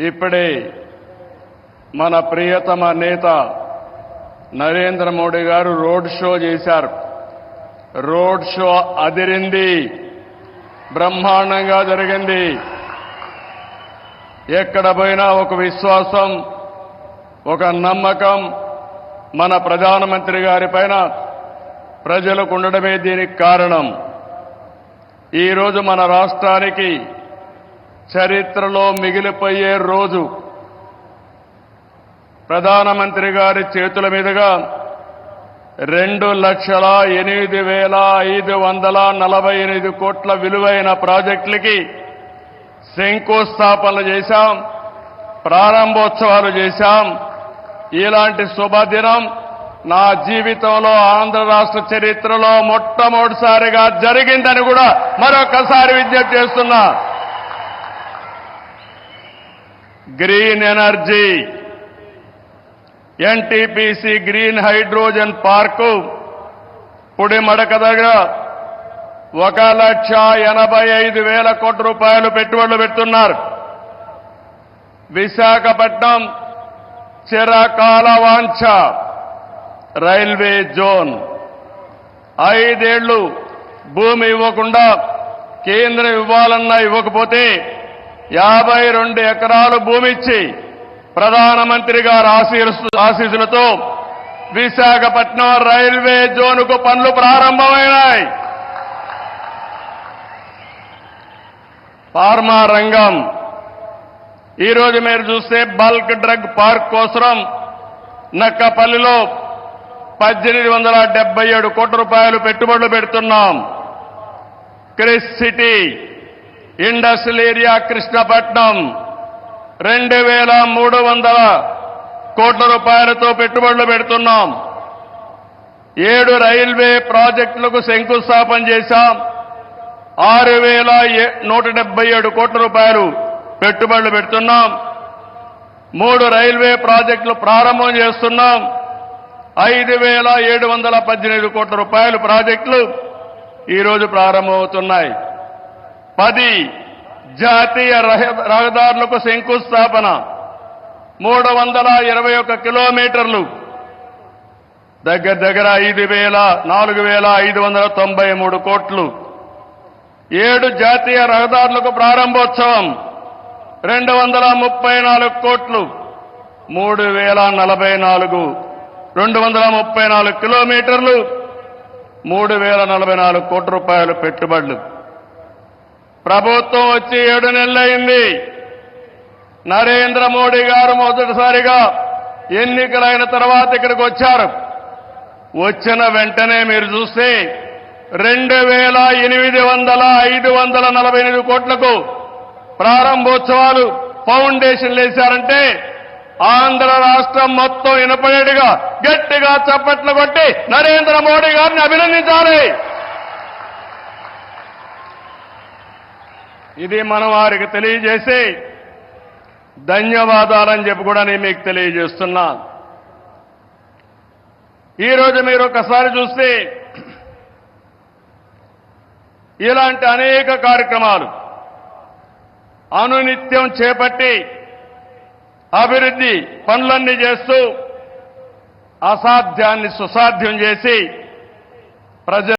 ఇప్పుడే మన ప్రియతమ నేత నరేంద్ర మోడీ గారు రోడ్ షో చేశారు. రోడ్ షో అదిరింది, బ్రహ్మాండంగా జరిగింది. ఎక్కడ పోయినా ఒక విశ్వాసం, ఒక నమ్మకం మన ప్రధానమంత్రి గారి పైన ప్రజలకు ఉండడమే దీనికి కారణం. ఈరోజు మన రాష్ట్రానికి చరిత్రలో మిగిలిపోయే రోజు. ప్రధానమంత్రి గారి చేతుల మీదుగా 2,08,548 కోట్ల విలువైన ప్రాజెక్టులకి శంకుస్థాపనలు చేశాం, ప్రారంభోత్సవాలు చేశాం. ఇలాంటి శుభదినం నా జీవితంలో ఆంధ్ర రాష్ట్ర చరిత్రలో మొట్టమొదటిసారిగా జరిగిందని కూడా మరొకసారి విజ్ఞప్తి చేస్తున్నా. Green energy, NTPC green hydrogen park Pudimadaka దగ్గర 1,85,000 కోట్ల రూపాయలు పెట్టుబడులు పెడుతున్నారు. విశాఖపట్నం చిరకాల వాంఛ రైల్వే జోన్ 5 ఏళ్లు భూమి ఇవ్వకుండా కేంద్రం ఇవ్వాలన్నా ఇవ్వకపోతే 52 ఎకరాలు భూమి ఇచ్చి ప్రధానమంత్రి గారి ఆశీస్సులతో విశాఖపట్నం రైల్వే జోన్కు పనులు ప్రారంభమైనాయి. ఫార్మా రంగం ఈరోజు మీరు చూస్తే బల్క్ డ్రగ్ పార్క్ కోసం నక్కపల్లిలో 1,877 కోట్ల రూపాయలు పెట్టుబడులు పెడుతున్నాం. Chris city industrial area Krishnapatnam 2,300 కోట్ల రూపాయలతో పెట్టుబడులు పెడుతున్నాం. 7 రైల్వే ప్రాజెక్టులకు శంకుస్థాపన చేశాం. 6,177 కోట్ల రూపాయలు పెట్టుబడులు పెడుతున్నాం. 3 రైల్వే ప్రాజెక్టులు ప్రారంభం చేస్తున్నాం. 5,718 కోట్ల రూపాయలు ప్రాజెక్టులు ఈరోజు ప్రారంభమవుతున్నాయి. 10 జాతీయ రహదారులకు శంకుస్థాపన, 321 కిలోమీటర్లు, దగ్గర 4,593 కోట్లు. 7 జాతీయ రహదారులకు ప్రారంభోత్సవం, 234 కోట్లు, 234 కిలోమీటర్లు, 3,044 కోట్ల రూపాయలు పెట్టుబడులు. ప్రభుత్వం వచ్చి 7 నెలలైంది. నరేంద్ర మోడీ గారు మొదటిసారిగా ఎన్నికలైన తర్వాత ఇక్కడికి వచ్చారు. వచ్చిన వెంటనే మీరు చూస్తే 2,800,548 కోట్లకు ప్రారంభోత్సవాలు, ఫౌండేషన్లు వేశారంటే ఆంధ్ర రాష్ట్రం మొత్తం వినపడేట్టుగా గట్టిగా చప్పట్లు కొట్టి నరేంద్ర మోడీ గారిని అభినందించాలి. ఇది మనం వారికి తెలియజేసి ధన్యవాదాలని చెప్పి కూడా నేను మీకు తెలియజేస్తున్నా. ఈరోజు మీరు ఒకసారి చూస్తే ఇలాంటి అనేక కార్యక్రమాలు అనునిత్యం చేపట్టి అభివృద్ధి పనులన్నీ చేస్తూ అసాధ్యాన్ని సుసాధ్యం చేసి ప్రజలు